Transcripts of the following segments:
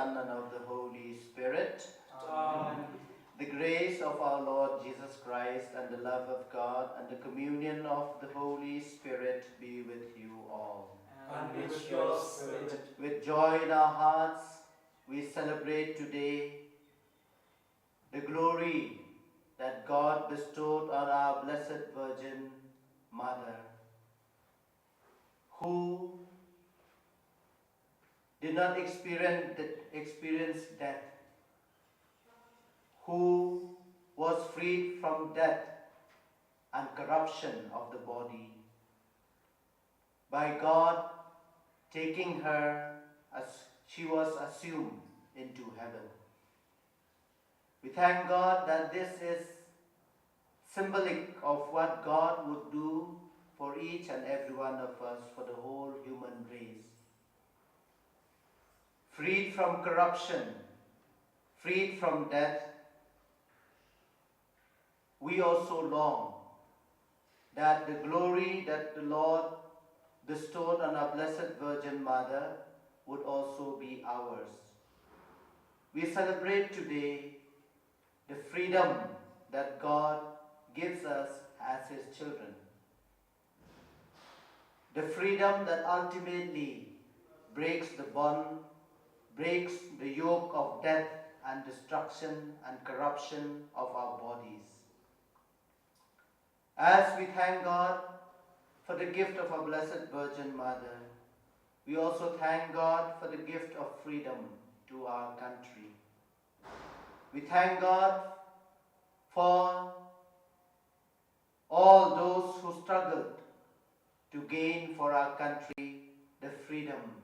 Son, and of the Holy Spirit. Amen. The grace of our Lord Jesus Christ and the love of God and the communion of the Holy Spirit be with you all. And with your spirit. With joy in our hearts, we celebrate today the glory that God bestowed on our Blessed Virgin Mother, who did not experience death, who was freed from death and corruption of the body, by God taking her as she was assumed into heaven. We thank God that this is symbolic of what God would do for each and every one of us, for the whole human race. Freed from corruption, freed from death, we also long that the glory that the Lord bestowed on our Blessed Virgin Mother would also be ours. We celebrate today the freedom that God gives us as His children. The freedom that ultimately breaks the bond, breaks the yoke of death and destruction and corruption of our bodies. As we thank God for the gift of our Blessed Virgin Mother, we also thank God for the gift of freedom to our country. We thank God for all those who struggled to gain for our country the freedom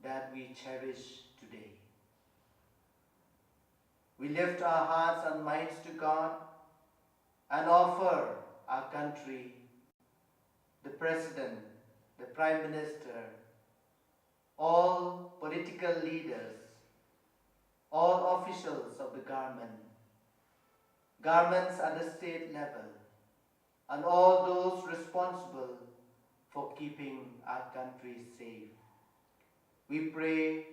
that we cherish today. We lift our hearts and minds to God and offer our country, the President, the Prime Minister, all political leaders, all officials of the governments at the state level, and all those responsible for keeping our country safe. We pray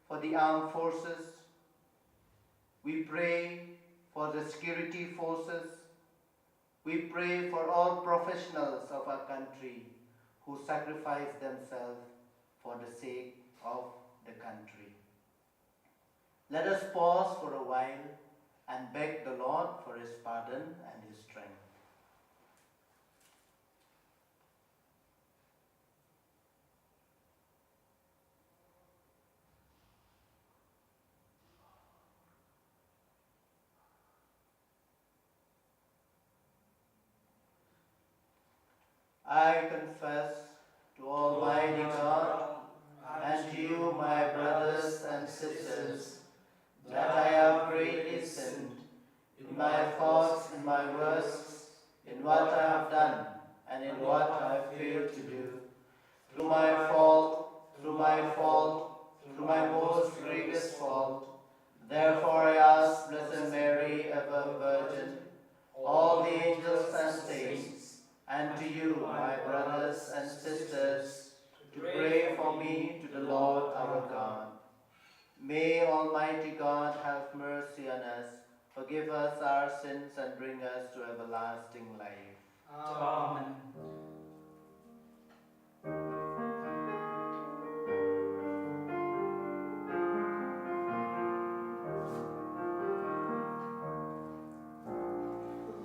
for the armed forces. We pray for the security forces. We pray for all professionals of our country who sacrifice themselves for the sake of the country. Let us pause for a while and beg the Lord for His pardon and His strength. I confess to Almighty God and to you, my brothers and sisters, that I have greatly sinned in my thoughts, in my words, in what I have done, and in what I have failed to do. Through my fault, through my most grievous fault. Therefore I ask Blessed Mary, ever Virgin, all the angels and saints, and to you, my brothers and sisters, to pray for me to the Lord our God. May Almighty God have mercy on us, forgive us our sins, and bring us to everlasting life. Amen.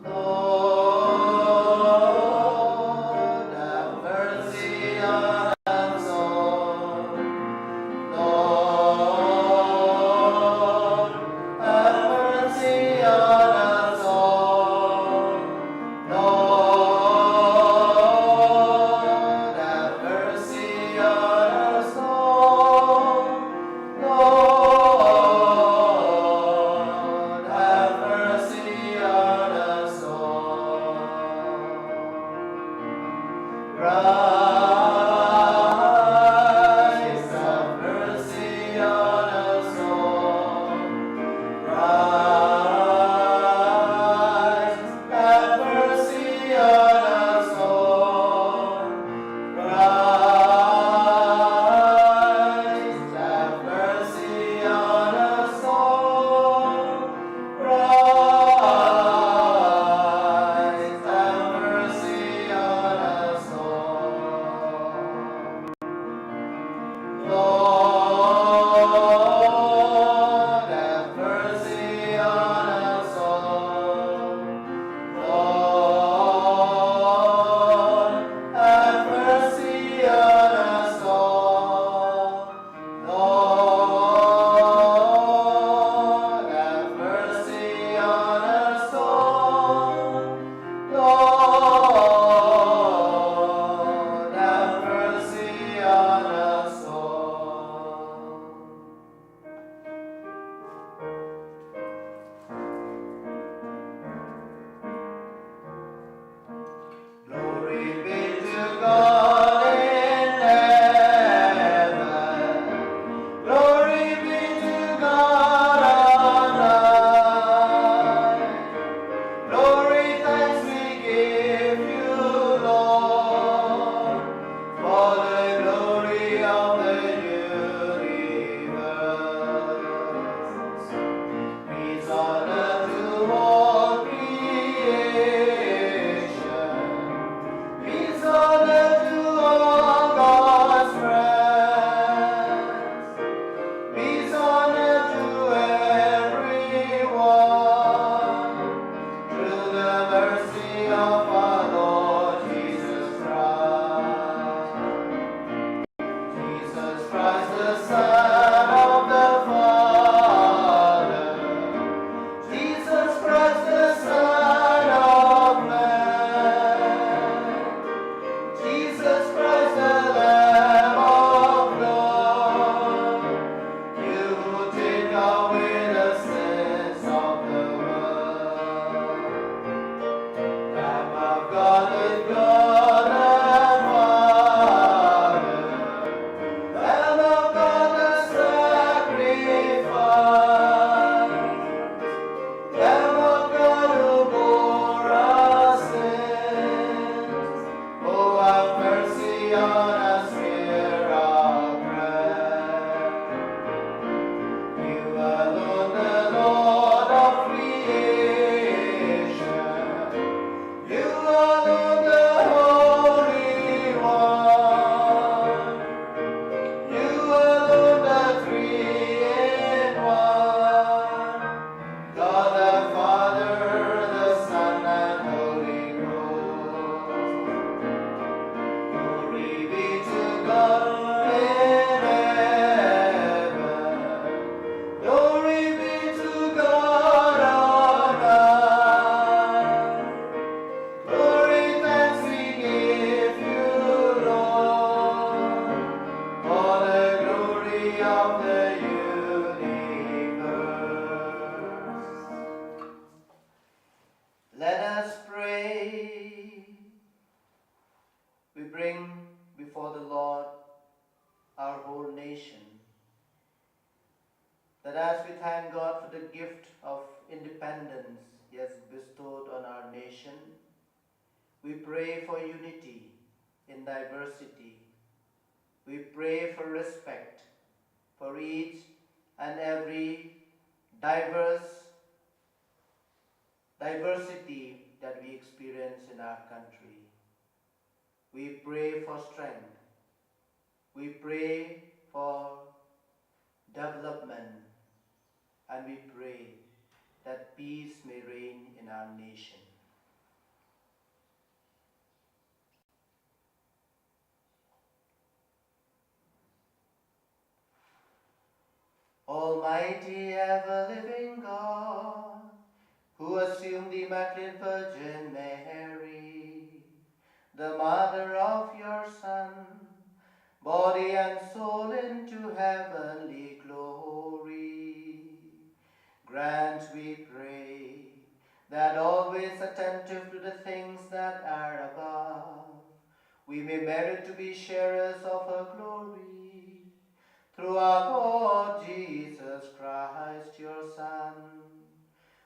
Lord, have mercy on us, Lord. Lord, have mercy on us, Lord. Lord, that as we thank God for the gift of independence He has bestowed on our nation, we pray for unity in diversity. We pray for respect for each and every diversity that we experience in our country. We pray for strength. We pray for development. And we pray that peace may reign in our nation. Almighty ever-living God, who assumed the Immaculate Virgin Mary, the mother of your Son, body and soul into heavenly glory, grant, we pray, that always attentive to the things that are above, we may merit to be sharers of her glory. Through our Lord Jesus Christ, your Son,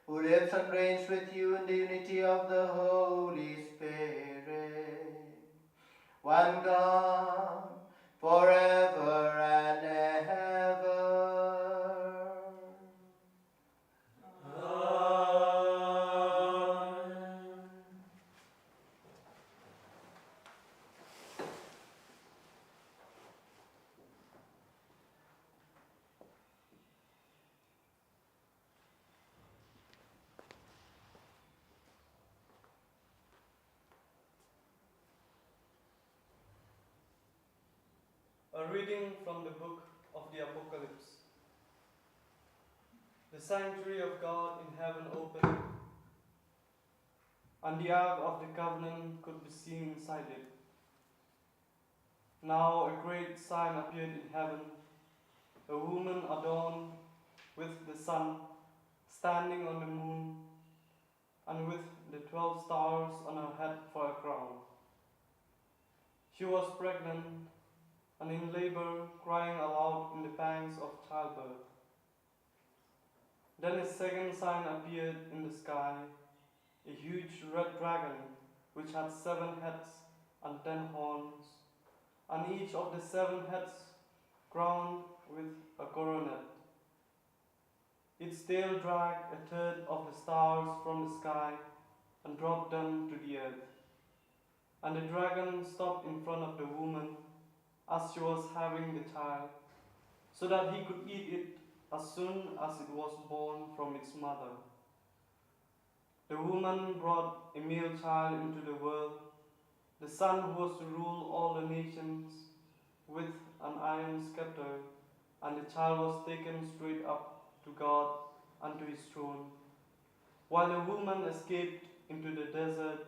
who lives and reigns with you in the unity of the Holy Spirit, one God, forever and ever. A reading from the book of the Apocalypse. The sanctuary of God in heaven opened, and the ark of the covenant could be seen inside it. Now a great sign appeared in heaven, a woman adorned with the sun, standing on the moon, and with the 12 stars on her head for a crown. She was pregnant and in labor, crying aloud in the pangs of childbirth. Then a second sign appeared in the sky, a huge red dragon, which had 7 heads and 10 horns, and each of the 7 heads crowned with a coronet. Its tail dragged a third of the stars from the sky and dropped them to the earth. And the dragon stopped in front of the woman as she was having the child, so that he could eat it as soon as it was born from its mother. The woman brought a male child into the world, the son who was to rule all the nations with an iron scepter, and the child was taken straight up to God and to his throne, while the woman escaped into the desert,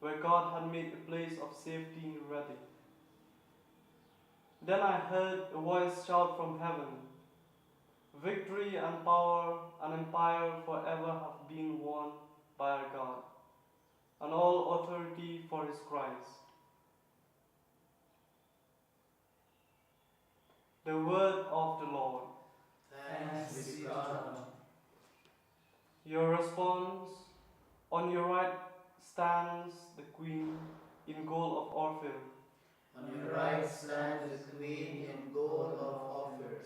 where God had made a place of safety ready. Then I heard a voice shout from heaven, "Victory and power and empire forever have been won by our God, and all authority for his Christ." The word of the Lord. Thanks be to God. Your response: on your right stands the queen in gold of Ophir. On your right stands the queen in gold of Ophir.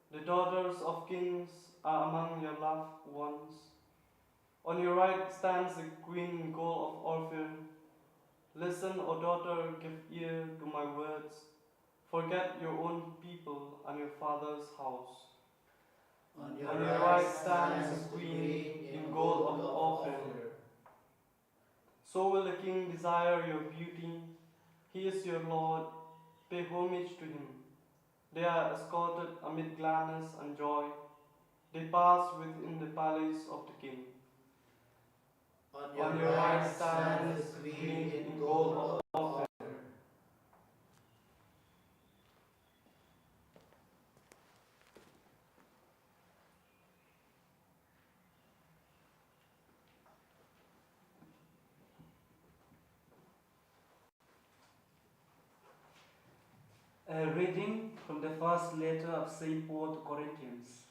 The daughters of kings are among your loved ones. On your right stands the queen in gold of Ophir. Listen, O daughter, give ear to my words. Forget your own people and your father's house. On your right stands the queen in gold of Ophir. So will the king desire your beauty. He is your Lord. Pay homage to him. They are escorted amid gladness and joy. They pass within the palace of the king. On your right stands the queen in gold of Ophir. A reading from the first letter of St. Paul to Corinthians.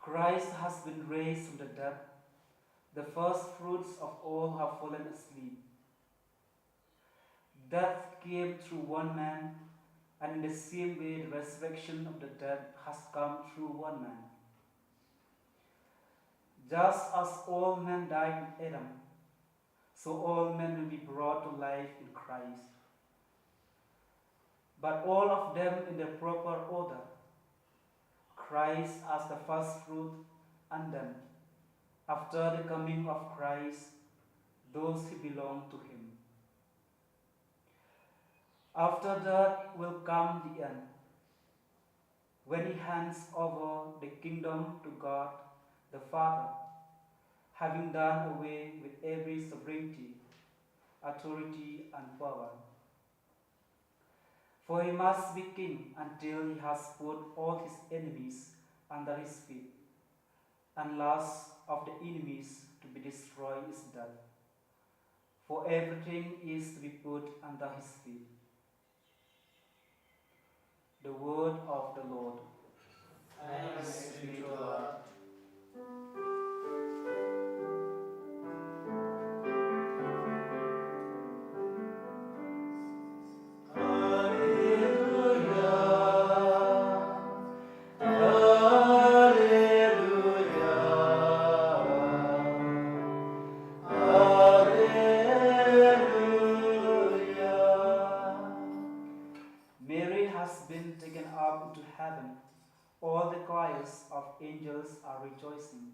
Christ has been raised from the dead, the first fruits of all who have fallen asleep. Death came through one man, and in the same way the resurrection of the dead has come through one man. Just as all men died in Adam, so all men will be brought to life in Christ. But all of them in their proper order. Christ as the first fruit, and then, after the coming of Christ, those who belong to him. After that will come the end, when he hands over the kingdom to God the Father, having done away with every sovereignty, authority, and power. For he must be king until he has put all his enemies under his feet, and last of the enemies to be destroyed is death. For everything is to be put under his feet. The word of the Lord. Thanks be to God. Mary has been taken up into heaven. All the choirs of angels are rejoicing.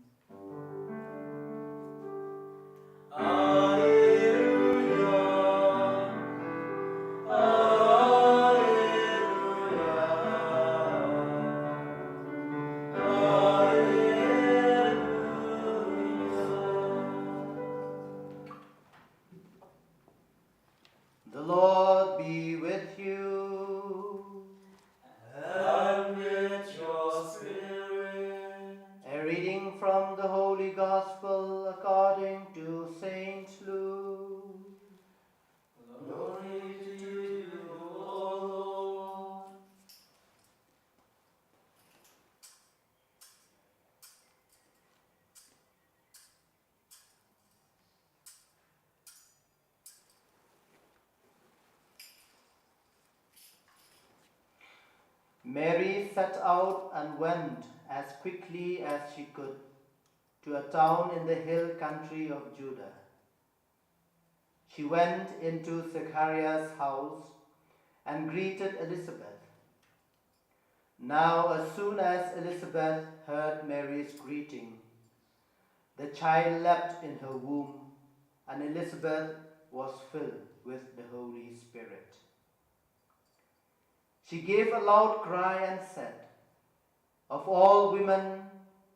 The Lord be with you. And with your spirit. A reading from the Holy Gospel according to Saint Luke. Glory to you, O Lord. Mary set out and went as quickly as she could to a town in the hill country of Judah. She went into Zechariah's house and greeted Elizabeth. Now, as soon as Elizabeth heard Mary's greeting, the child leapt in her womb, and Elizabeth was filled with the Holy Spirit. She gave a loud cry and said, "Of all women,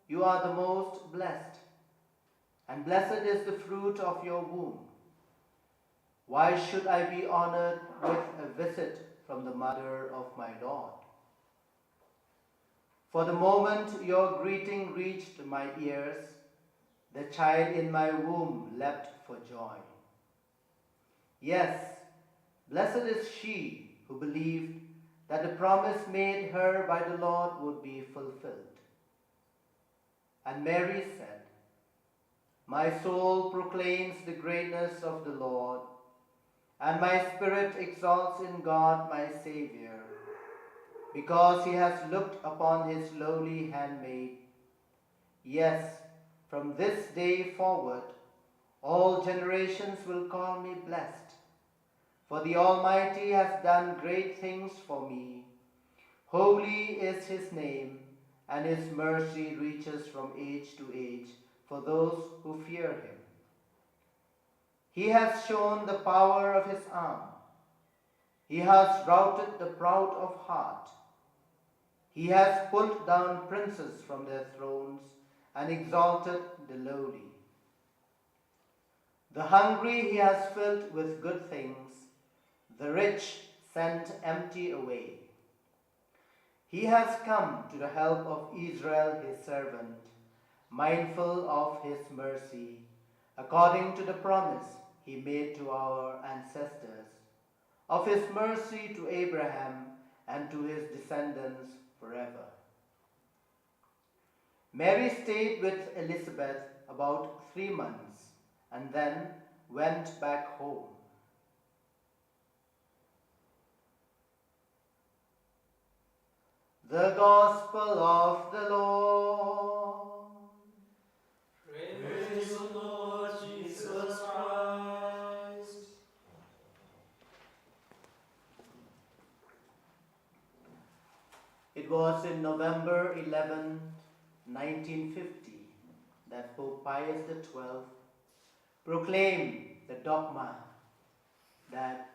you are the most blessed, and blessed is the fruit of your womb. Why should I be honored with a visit from the mother of my Lord? For the moment your greeting reached my ears, the child in my womb leapt for joy. Yes, blessed is she who believed that the promise made her by the Lord would be fulfilled." And Mary said, "My soul proclaims the greatness of the Lord, and my spirit exalts in God my Savior, because he has looked upon his lowly handmaid. Yes, from this day forward, all generations will call me blessed. For the Almighty has done great things for me. Holy is his name, and his mercy reaches from age to age for those who fear him. He has shown the power of his arm. He has routed the proud of heart. He has pulled down princes from their thrones and exalted the lowly. The hungry he has filled with good things, the rich sent empty away. He has come to the help of Israel his servant, mindful of his mercy, according to the promise he made to our ancestors, of his mercy to Abraham and to his descendants forever." Mary stayed with Elizabeth about 3 months and then went back home. The Gospel of the Lord. Praise the Lord Jesus Christ. It was in November 11, 1950, that Pope Pius XII proclaimed the dogma that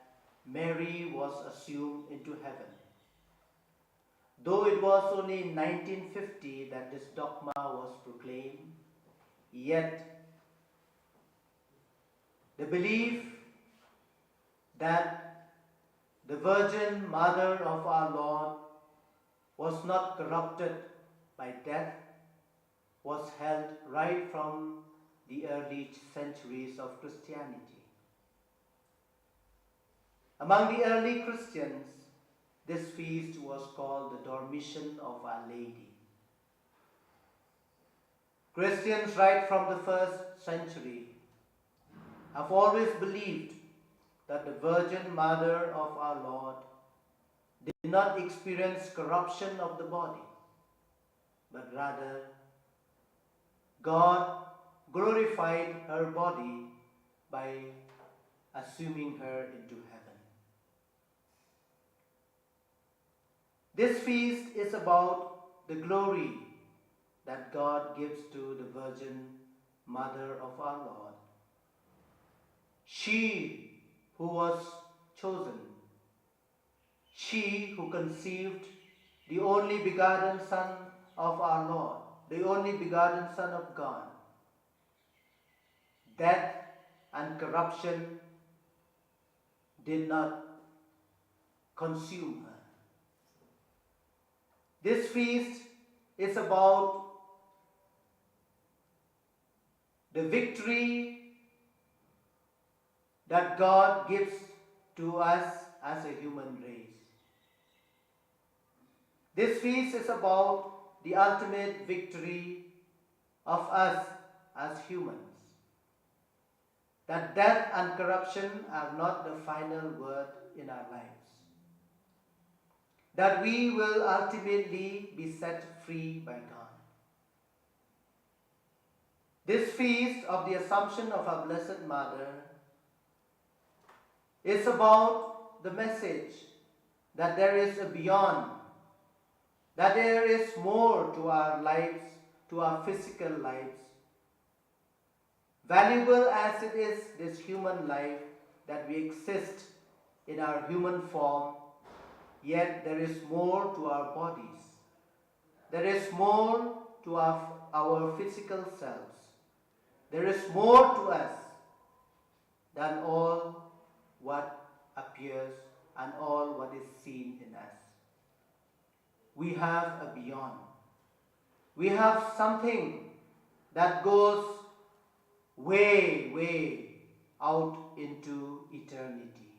Mary was assumed into heaven. Though it was only in 1950 that this dogma was proclaimed, yet the belief that the Virgin Mother of our Lord was not corrupted by death was held right from the early centuries of Christianity. Among the early Christians, this feast was called the Dormition of Our Lady. Christians right from the first century have always believed that the Virgin Mother of our Lord did not experience corruption of the body, but rather God glorified her body by assuming her into heaven. This feast is about the glory that God gives to the Virgin Mother of our Lord. She who was chosen, she who conceived the only begotten Son of our Lord, the only begotten Son of God. Death and corruption did not consume her. This feast is about the victory that God gives to us as a human race. This feast is about the ultimate victory of us as humans. That death and corruption are not the final word in our lives. That we will ultimately be set free by God. This feast of the Assumption of our Blessed Mother is about the message that there is a beyond, that there is more to our lives, to our physical lives. Valuable as it is, this human life, that we exist in our human form, yet there is more to our bodies. There is more to our physical selves. There is more to us than all what appears and all what is seen in us. We have a beyond. We have something that goes way, way out into eternity.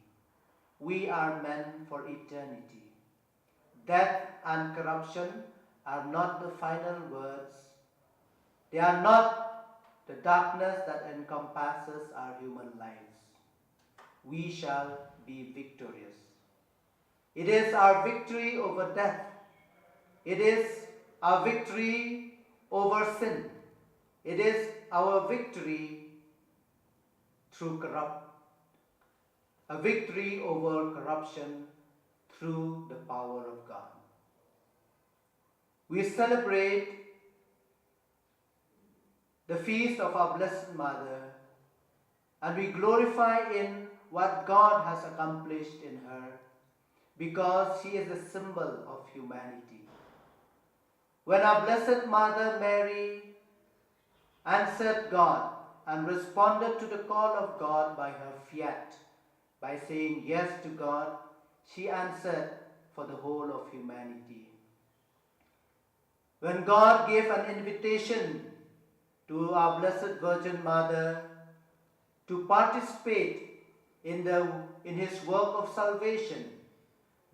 We are meant for eternity. Death and corruption are not the final words. They are not the darkness that encompasses our human lives. We shall be victorious. It is our victory over death. It is our victory over sin. It is our victory through a victory over corruption through the power of God. We celebrate the feast of our Blessed Mother, and we glorify in what God has accomplished in her, because she is a symbol of humanity. When our Blessed Mother Mary answered God and responded to the call of God by her fiat, by saying yes to God, she answered for the whole of humanity. When God gave an invitation to our Blessed Virgin Mother to participate in His work of salvation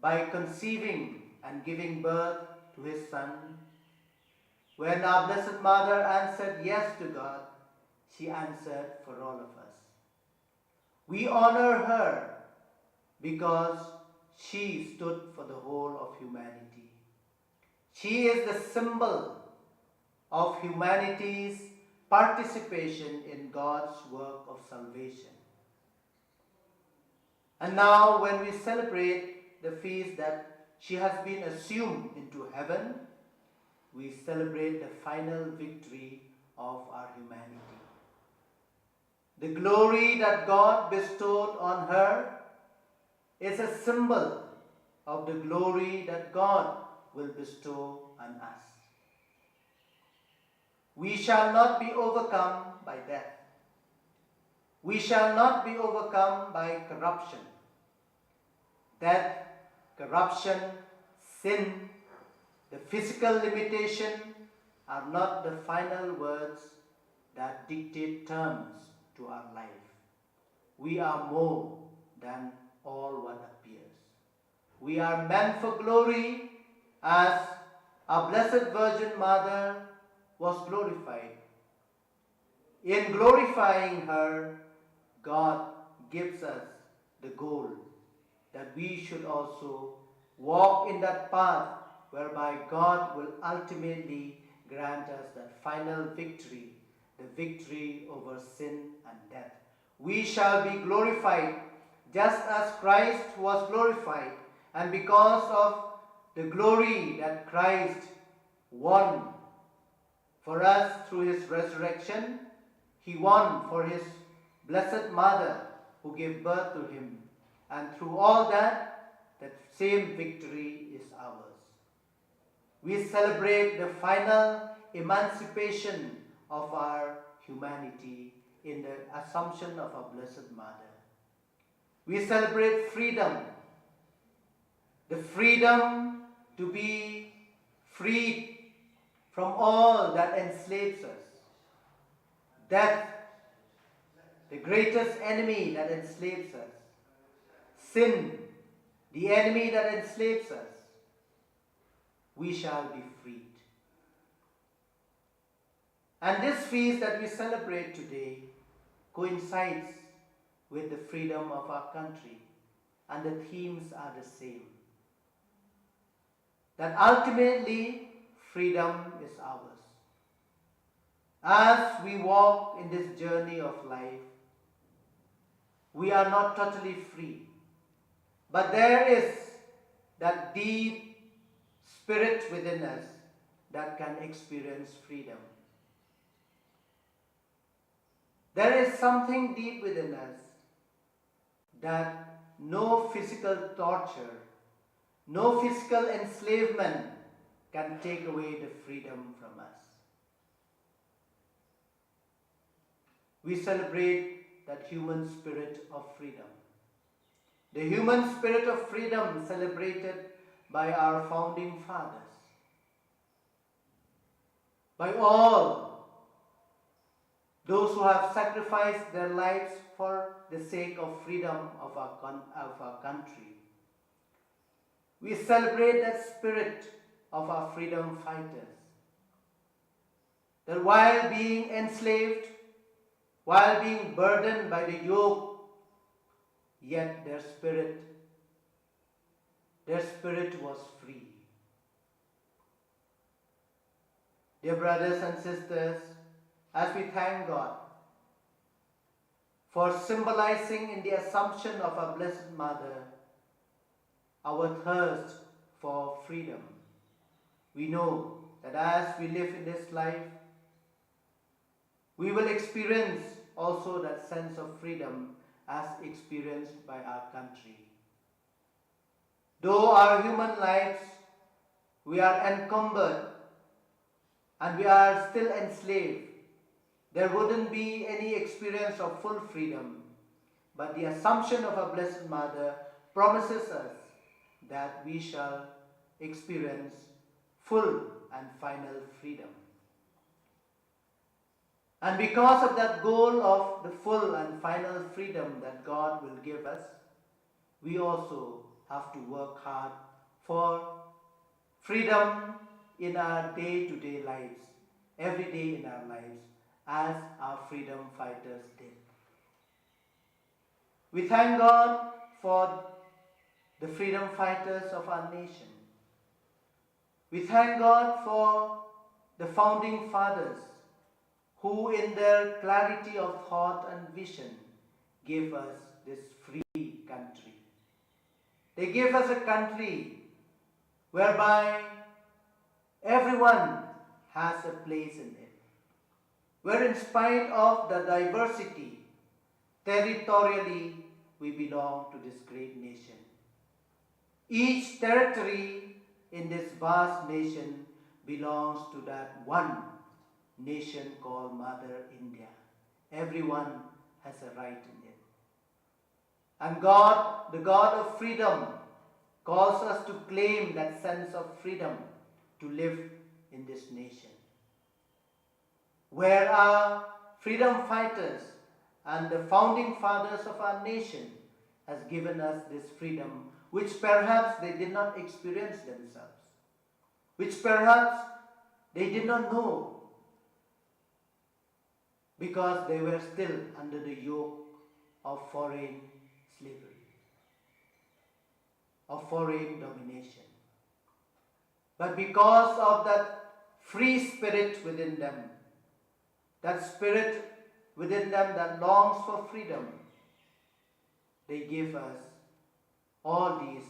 by conceiving and giving birth to His Son, When our Blessed Mother answered yes to God, she answered for all of us. We honor her because she stood for the whole of humanity. She is the symbol of humanity's participation in God's work of salvation. And now, when we celebrate the feast that she has been assumed into heaven, we celebrate the final victory of our humanity. The glory that God bestowed on her is a symbol of the glory that God will bestow on us. We shall not be overcome by death. We shall not be overcome by corruption. Death, corruption, sin, the physical limitation are not the final words that dictate terms to our life. We are more than all what appears. We are meant for glory as our Blessed Virgin Mother was glorified. In glorifying her, God gives us the goal that we should also walk in that path whereby God will ultimately grant us that final victory, the victory over sin and death. We shall be glorified just as Christ was glorified, and because of the glory that Christ won for us through his resurrection, he won for his Blessed Mother who gave birth to him. And through all that same victory is ours. We celebrate the final emancipation of our humanity in the Assumption of our Blessed Mother. We celebrate freedom, the freedom to be freed from all that enslaves us. Death, the greatest enemy that enslaves us. Sin, the enemy that enslaves us. We shall be freed. And this feast that we celebrate today coincides with the freedom of our country, and the themes are the same. That ultimately freedom is ours. As we walk in this journey of life, we are not totally free, but there is that deep spirit within us that can experience freedom. There is something deep within us that no physical torture, no physical enslavement can take away the freedom from us. We celebrate that human spirit of freedom. The human spirit of freedom celebrated by our founding fathers, by all those who have sacrificed their lives for the sake of freedom of our country. We celebrate that spirit of our freedom fighters, that while being enslaved, while being burdened by the yoke, yet their spirit was free. Dear brothers and sisters, as we thank God for symbolizing in the Assumption of our Blessed Mother our thirst for freedom, we know that as we live in this life, we will experience also that sense of freedom as experienced by our country. Though our human lives, we are encumbered and we are still enslaved, there wouldn't be any experience of full freedom. But the Assumption of our Blessed Mother promises us that we shall experience full and final freedom. And because of that goal of the full and final freedom that God will give us, we also have to work hard for freedom in our day-to-day lives, every day in our lives, as our freedom fighters did. We thank God for the freedom fighters of our nation. We thank God for the founding fathers who in their clarity of thought and vision gave us this free country. They gave us a country whereby everyone has a place in it, where in spite of the diversity, territorially we belong to this great nation. Each territory in this vast nation belongs to that one nation called Mother India. Everyone has a right in it. And God, the God of freedom, calls us to claim that sense of freedom to live in this nation, where our freedom fighters and the founding fathers of our nation has given us this freedom, which perhaps they did not experience themselves, which perhaps they did not know, because they were still under the yoke of foreign slavery, of foreign domination. But because of that free spirit within them, that spirit within them that longs for freedom, they give us all these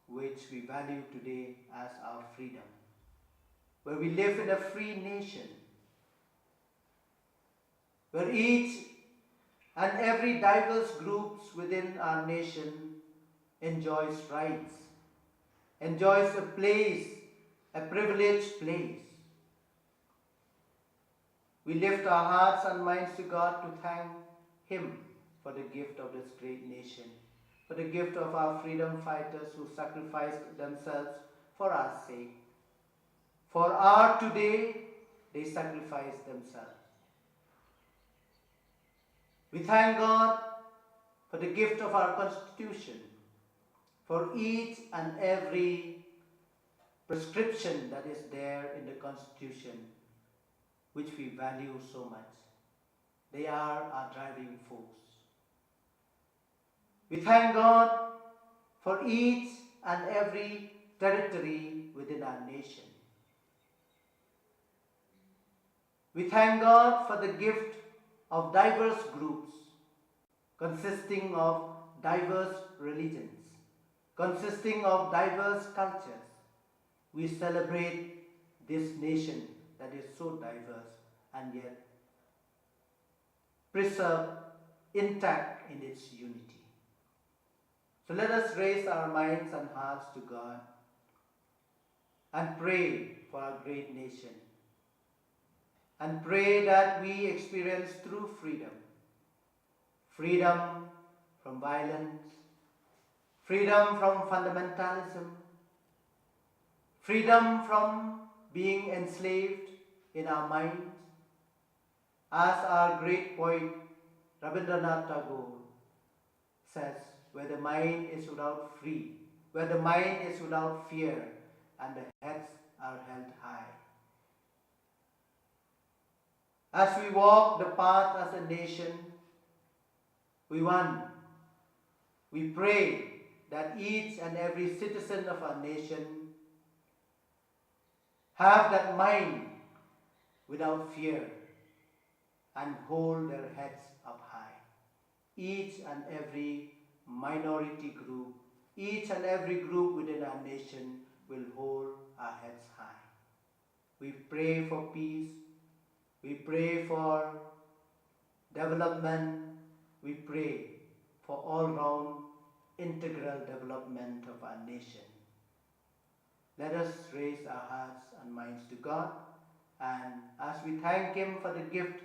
which we value today as our freedom, where we live in a free nation, where each and every diverse groups within our nation enjoys rights, enjoys a place, a privileged place. We lift our hearts and minds to God to thank Him for the gift of this great nation, for the gift of our freedom fighters who sacrificed themselves for our sake. For our today, they sacrificed themselves. We thank God for the gift of our Constitution, for each and every prescription that is there in the Constitution, which we value so much. They are our driving force. We thank God for each and every territory within our nation. We thank God for the gift of diverse groups consisting of diverse religions, consisting of diverse cultures. We celebrate this nation that is so diverse and yet preserved intact in its unity. So let us raise our minds and hearts to God and pray for our great nation, and pray that we experience true freedom. Freedom from violence, freedom from fundamentalism, freedom from being enslaved in our minds. As our great poet Rabindranath Tagore says, where the mind is without free, where the mind is without fear, and the heads are held high. As we walk the path as a nation, we pray that each and every citizen of our nation have that mind without fear and hold their heads up high. Each and every minority group, each and every group within our nation will hold our heads high. We pray for peace. We pray for development. We pray for all-round integral development of our nation. Let us raise our hearts and minds to God, and as we thank Him for the gift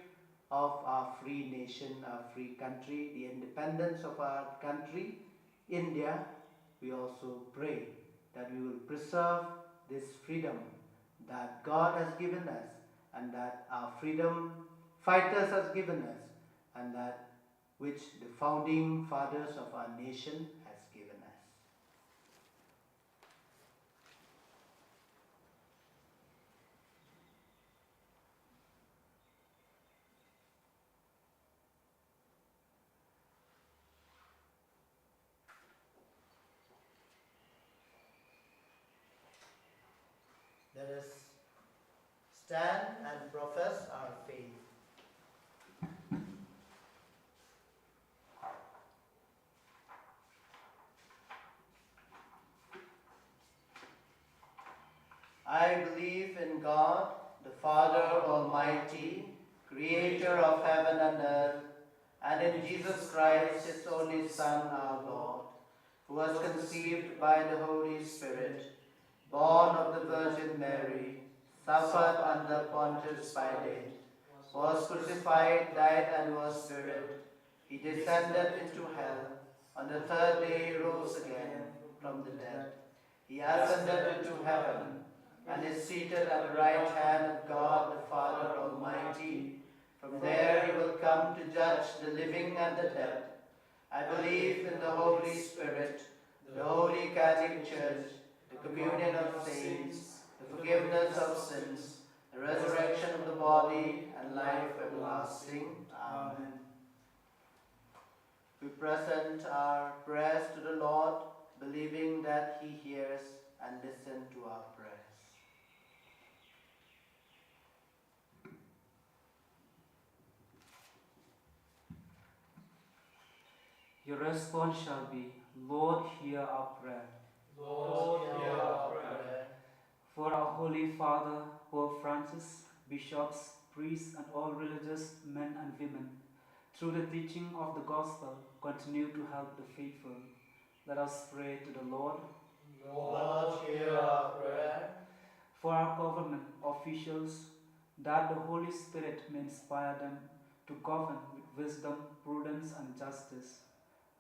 of our free nation, our free country, the independence of our country, India, we also pray that we will preserve this freedom that God has given us, and that our freedom fighters has given us, and that which the founding fathers of our nation has given us. Let us stand and profess our faith. I believe in God, the Father Almighty, creator of heaven and earth, and in Jesus Christ, his only Son, our Lord, who was conceived by the Holy Spirit, born of the Virgin Mary, suffered under Pontius Pilate, was crucified, died, and was buried. He descended into hell. On the third day he rose again from the dead. He ascended into heaven and is seated at the right hand of God the Father Almighty. From there he will come to judge the living and the dead. I believe in the Holy Spirit, the Holy Catholic Church, the communion of saints, the forgiveness of sins, the resurrection of the body, and life everlasting. Amen. We present our prayers to the Lord, believing that he hears and listens to our prayers. Your response shall be, Lord, hear our prayer. Lord, hear our prayer. For our Holy Father, Pope Francis, bishops, priests, and all religious men and women, through the teaching of the gospel, continue to help the faithful. Let us pray to the Lord. Lord, hear our prayer. For our government officials, that the Holy Spirit may inspire them to govern with wisdom, prudence, and justice.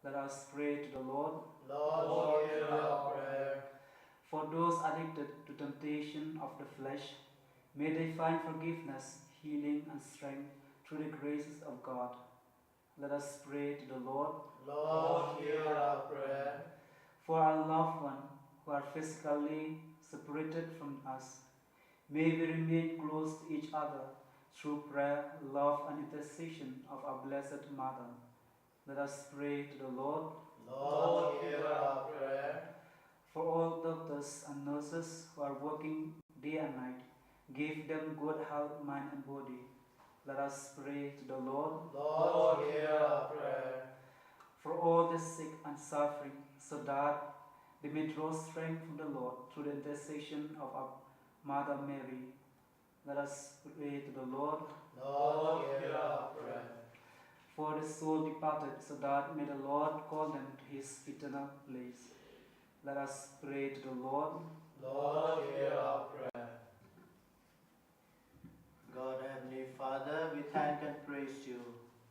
Let us pray to the Lord. Lord, hear our prayer. For those addicted to temptation of the flesh, may they find forgiveness, healing, and strength through the graces of God. Let us pray to the Lord. Lord, hear our prayer. For our loved ones who are physically separated from us, may we remain close to each other through prayer, love, and intercession of our Blessed Mother. Let us pray to the Lord. Lord, hear our prayer. For all doctors and nurses who are working day and night, give them good health, mind, and body. Let us pray to the Lord. Lord, hear our prayer. For all the sick and suffering, so that they may draw strength from the Lord through the intercession of our Mother Mary. Let us pray to the Lord. Lord, hear our prayer. For the soul departed, so that may the Lord call them to his eternal place. Let us pray to the Lord. Lord, hear our prayer. God, Heavenly Father, we thank and praise you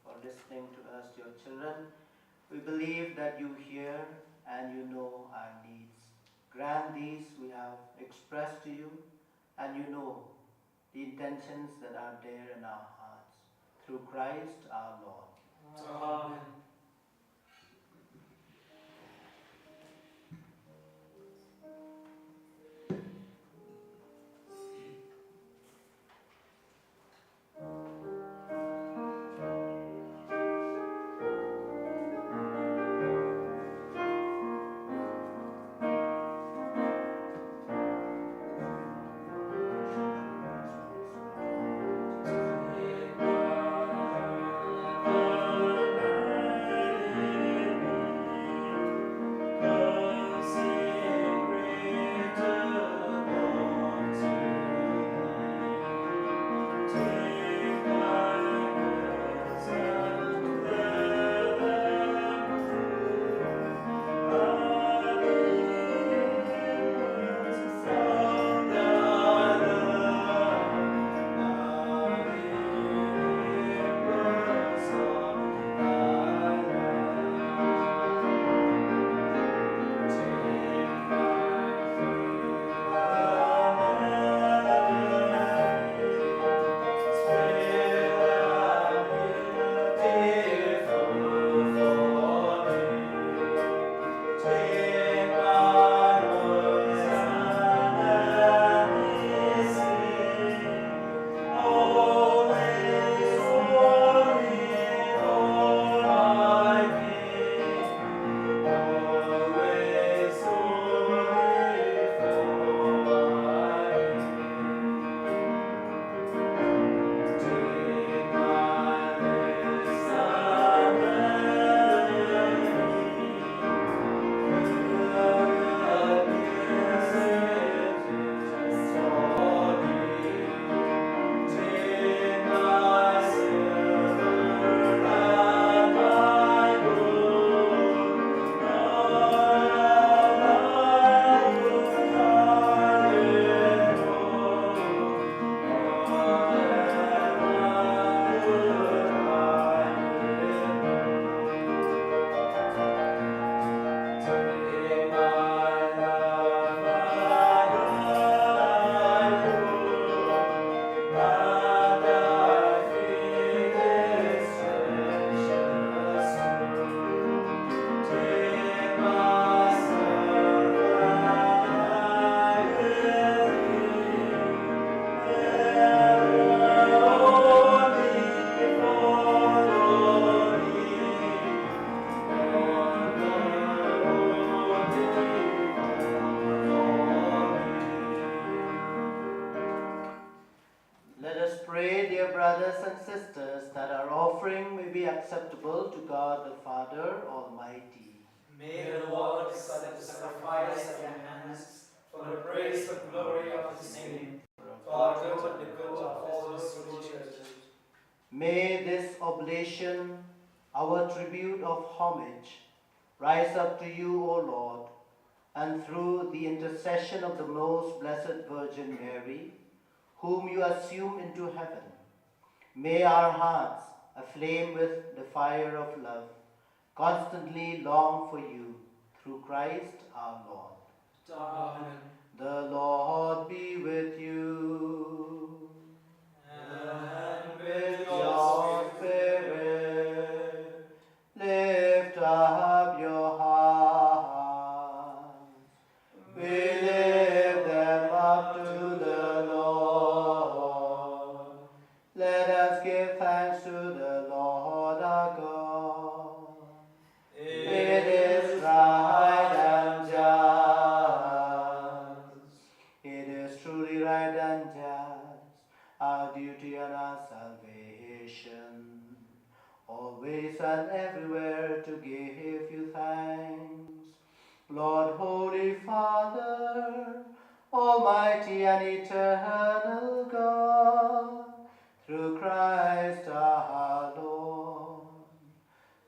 for listening to us, your children. We believe that you hear and you know our needs. Grant these we have expressed to you, and you know the intentions that are there in our hearts. Through Christ our Lord. Amen. Amen. pray, dear brothers and sisters, that our offering may be acceptable to God the Father Almighty. May the Lord accept the sacrifice of your hands for the praise and glory of his name, for our good and the good of all those who churches. May this oblation, our tribute of homage, rise up to you, O Lord, and through the intercession of the most blessed Virgin Mary, whom you assume into heaven, may our hearts, aflame with the fire of love, constantly long for you, through Christ our Lord. Amen. The Lord be with you. And with Your spirit, lift up your hearts. We lift them up to the Lord. Let us give thanks to the Lord our God. It is right and just. It is truly right and just, our duty and our salvation, always and everywhere to give you thanks. Lord, Holy Father, Almighty and eternal God, through Christ our Lord.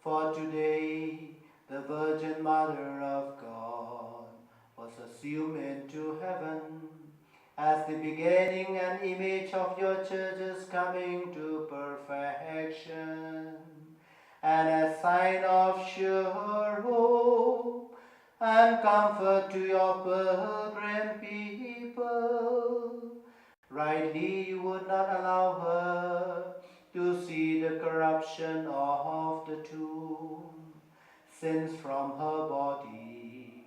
For today, the Virgin Mother of God was assumed into heaven as the beginning and image of your church's coming to perfection, and a sign of sure hope and comfort to your pilgrim people. Rightly you would not allow her to see the corruption of the tomb, since from her body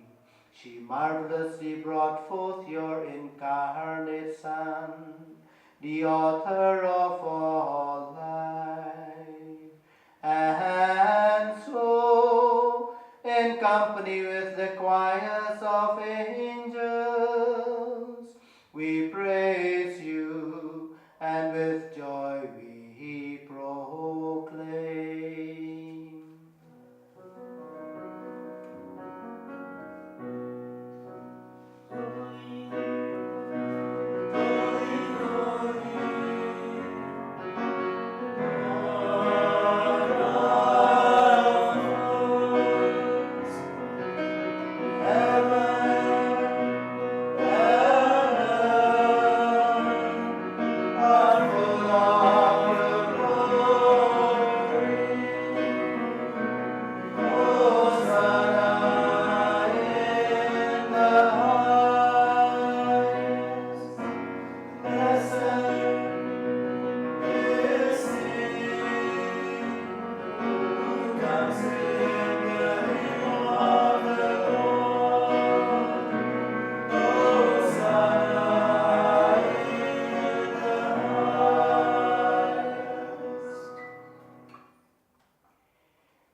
she marvelously brought forth your incarnate Son, the author of all life. And so, in company with the choirs of angels, we praise you, and with joy we proclaim.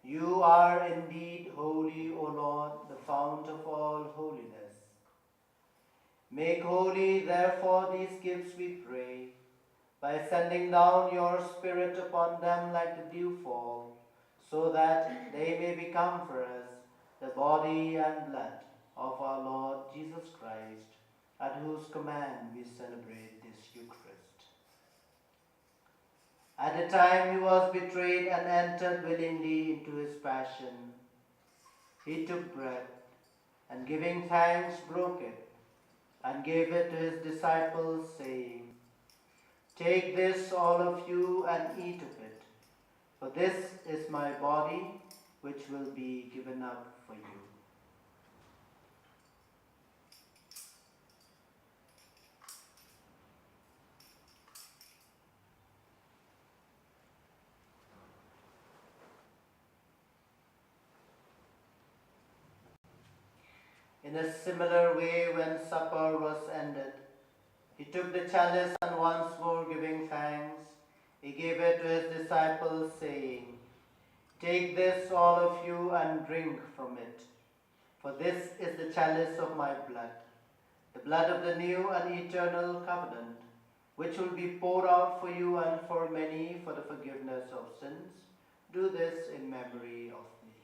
You are indeed holy, O Lord, the fount of all holiness. Make holy, therefore, these gifts, we pray, by sending down your Spirit upon them like the dewfall, so that they may become for us the body and blood of our Lord Jesus Christ, at whose command we celebrate this Eucharist. At the time he was betrayed and entered willingly into his passion, he took bread, and giving thanks, broke it, and gave it to his disciples, saying, "Take this, all of you, and eat of it, for this is my body, which will be given up for you." In a similar way, when supper was ended, he took the chalice, and once more giving thanks, he gave it to his disciples, saying, "Take this, all of you, and drink from it, for this is the chalice of my blood, the blood of the new and eternal covenant, which will be poured out for you and for many for the forgiveness of sins. Do this in memory of me.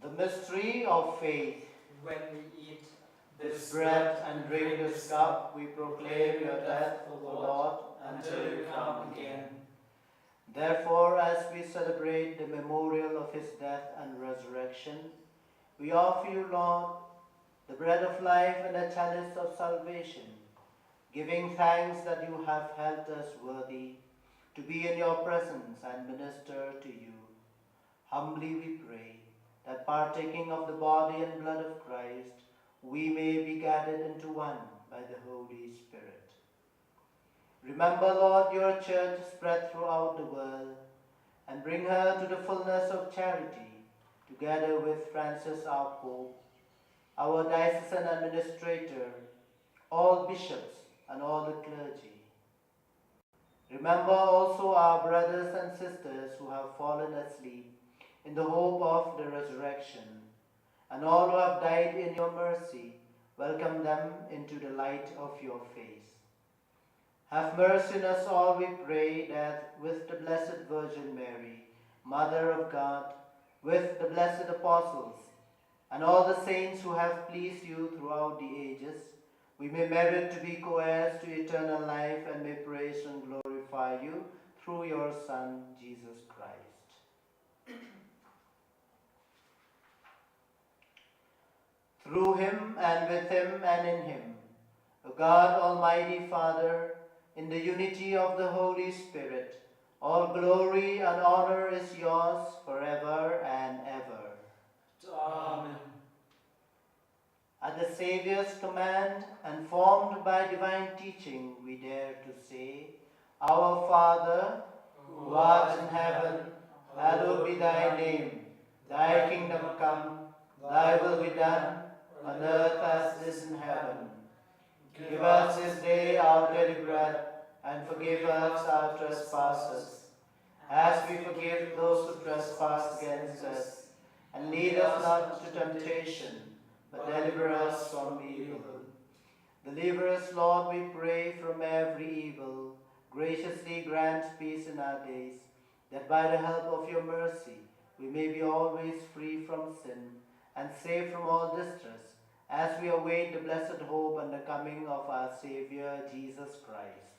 The mystery of faith. When we eat This bread and drink this cup, we proclaim your death, O Lord, until you come again. Therefore, as we celebrate the memorial of his death and resurrection, we offer you, Lord, the bread of life and the chalice of salvation, giving thanks that you have held us worthy to be in your presence and minister to you. Humbly we pray that partaking of the body and blood of Christ, we may be gathered into one by the Holy Spirit. Remember, Lord, your church spread throughout the world, and bring her to the fullness of charity, together with Francis our Pope, our diocesan administrator, all bishops, and all the clergy. Remember also our brothers and sisters who have fallen asleep in the hope of the resurrection, and all who have died in your mercy, welcome them into the light of your face. Have mercy on us all, we pray, that with the Blessed Virgin Mary, Mother of God, with the blessed apostles, and all the saints who have pleased you throughout the ages, we may merit to be co-heirs to eternal life and may praise and glorify you through your Son, Jesus Christ. Through him and with him and in him, O God, Almighty Father, in the unity of the Holy Spirit, all glory and honor is yours forever and ever. Amen. At the Saviour's command and formed by divine teaching, we dare to say, Our Father, who art in heaven, hallowed be thy name. Thy kingdom come, thy will be done, on earth as it is in heaven. Give us this day our daily bread, and forgive us our trespasses, as we forgive those who trespass against us. And lead us not into temptation, but deliver us from evil. Deliver us, Lord, we pray, from every evil. Graciously grant peace in our days, that by the help of your mercy we may be always free from sin and safe from all distress, as we await the blessed hope and the coming of our Saviour, Jesus Christ.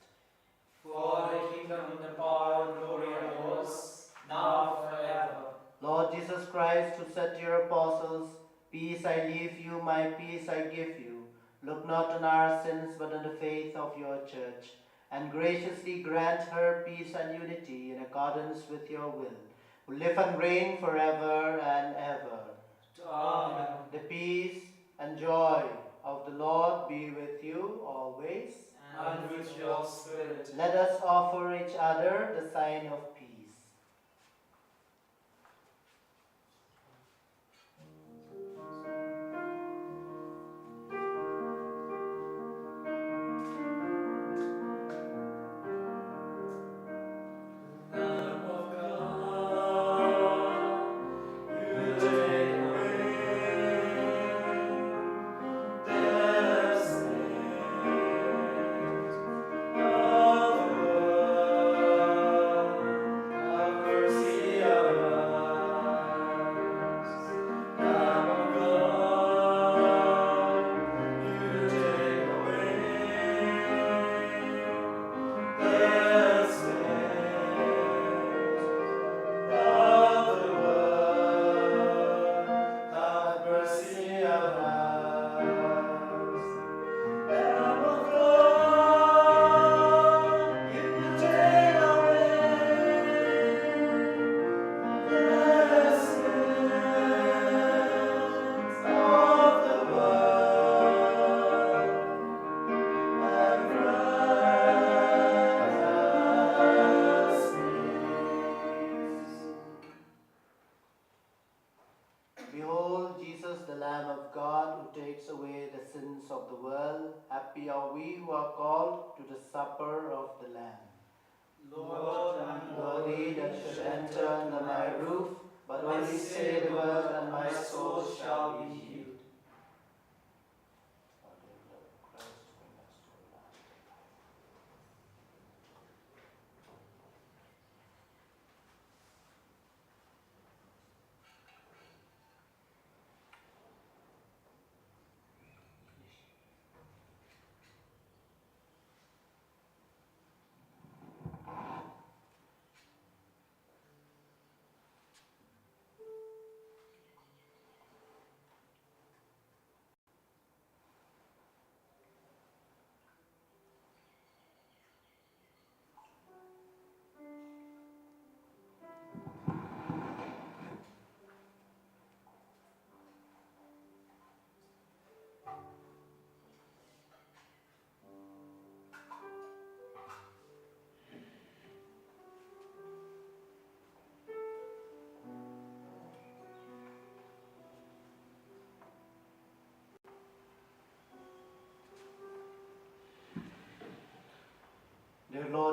For the kingdom and the power and glory are yours, now and forever. Lord Jesus Christ, who said to your apostles, Peace I leave you, my peace I give you, look not on our sins, but on the faith of your church, and graciously grant her peace and unity in accordance with your will, who live and reign forever and ever. Amen. The peace and joy of the Lord be with you always. And with your spirit. Let us offer each other the sign of peace.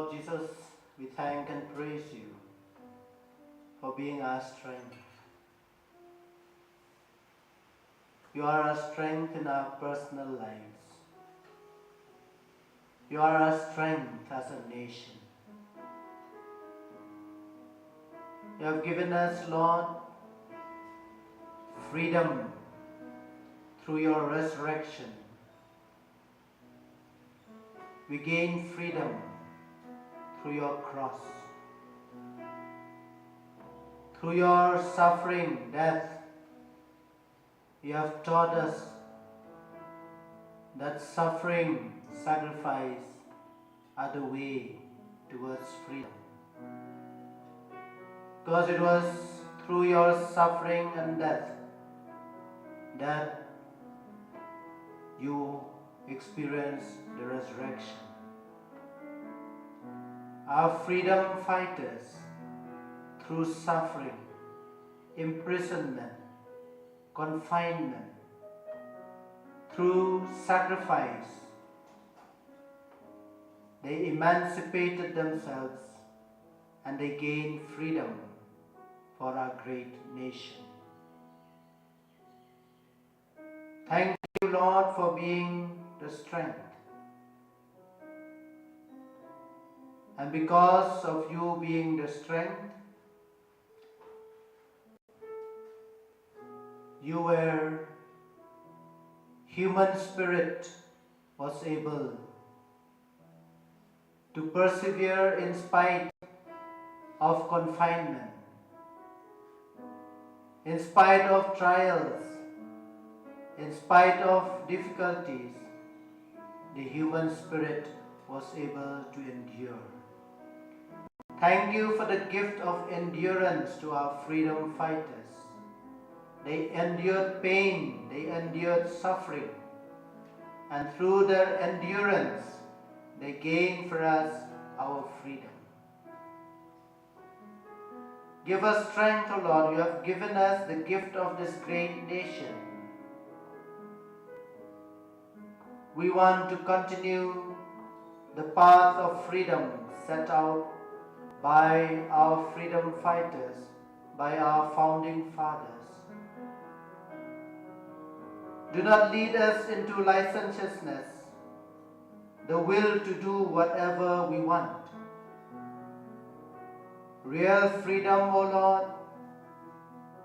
Lord Jesus, we thank and praise you for being our strength. You are our strength in our personal lives. You are our strength as a nation. You have given us, Lord, freedom through your resurrection. We gain freedom through your cross. Through your suffering, death, you have taught us that suffering, sacrifice are the way towards freedom. Because it was through your suffering and death that you experienced the resurrection. Our freedom fighters, through suffering, imprisonment, confinement, through sacrifice, they emancipated themselves and they gained freedom for our great nation. Thank you, Lord, for being the strength. And because of you being the strength, your human spirit was able to persevere in spite of confinement, in spite of trials, in spite of difficulties. The human spirit was able to endure. Thank you for the gift of endurance to our freedom fighters. They endured pain, they endured suffering, and through their endurance, they gained for us our freedom. Give us strength, O Lord. You have given us the gift of this great nation. We want to continue the path of freedom set out by our freedom fighters, by our founding fathers. Do not lead us into licentiousness, the will to do whatever we want. Real freedom, O Lord,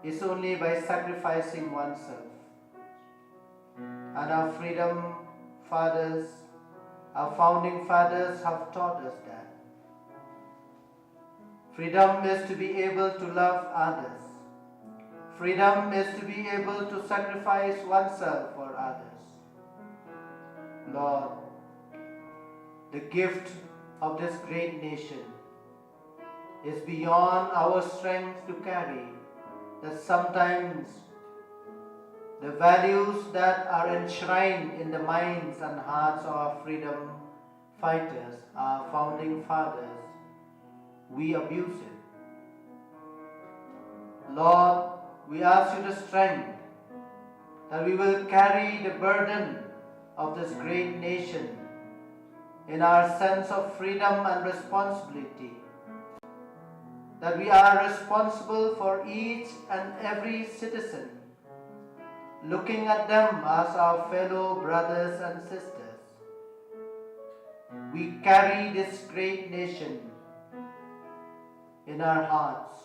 is only by sacrificing oneself. And our freedom fathers, our founding fathers have taught us that. Freedom is to be able to love others. Freedom is to be able to sacrifice oneself for others. Lord, the gift of this great nation is beyond our strength to carry, that sometimes the values that are enshrined in the minds and hearts of our freedom fighters, our founding fathers, we abuse it. Lord, we ask you the strength that we will carry the burden of this great nation in our sense of freedom and responsibility, that we are responsible for each and every citizen, looking at them as our fellow brothers and sisters. We carry this great nation in our hearts,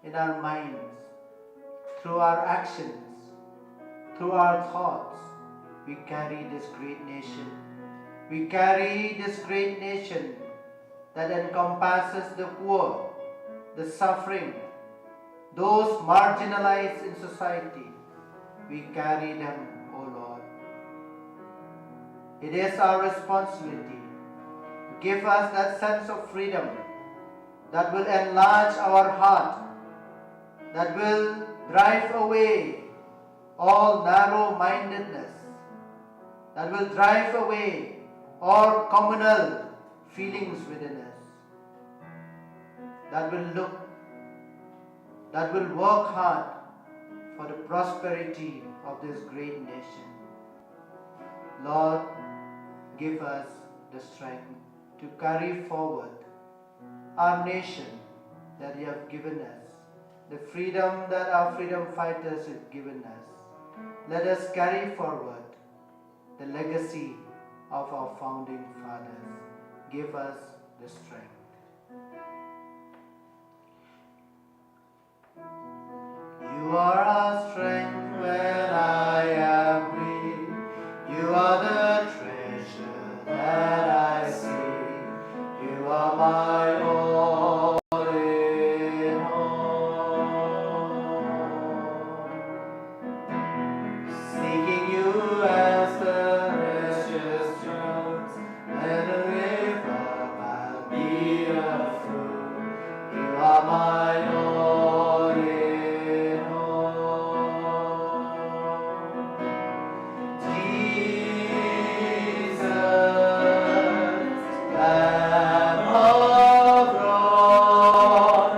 in our minds, through our actions, through our thoughts. We carry this great nation. We carry this great nation that encompasses the poor, the suffering, those marginalized in society. We carry them, O Lord. It is our responsibility. Give us that sense of freedom that will enlarge our heart, that will drive away all narrow-mindedness, that will drive away all communal feelings within us, that will work hard for the prosperity of this great nation. Lord, give us the strength to carry forward our nation that you have given us, the freedom that our freedom fighters have given us. Let us carry forward the legacy of our founding fathers. Give us the strength. You are our strength when I am weak. You are the treasure that I seek. You are my all in all. Seeking you as the precious stones, let a river I'll be a fruit. You are my all in all. Jesus, Lamb of God,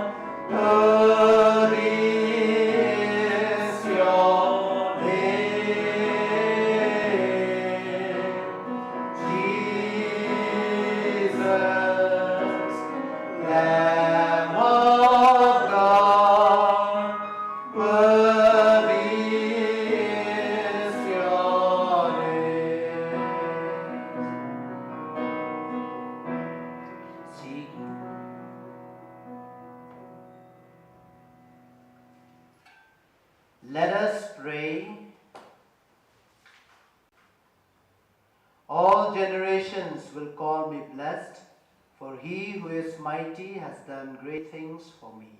worthy is your name. Jesus, Lamb of God, worthy is your name. Let us pray. All generations will call me blessed, for he who is mighty has done great things for me.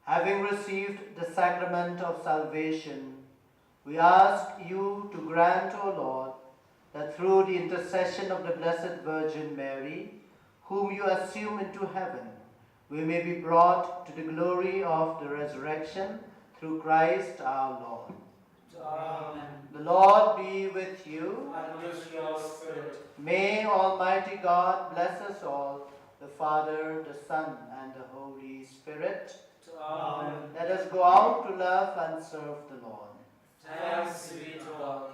Having received the sacrament of salvation, we ask you to grant, O Lord, that through the intercession of the Blessed Virgin Mary, whom you assume into heaven, we may be brought to the glory of the resurrection through Christ our Lord. Amen. The Lord be with you. And with your spirit. May Almighty God bless us all, the Father, the Son, and the Holy Spirit. Amen. Let us go out to love and serve the Lord. Thanks be to God.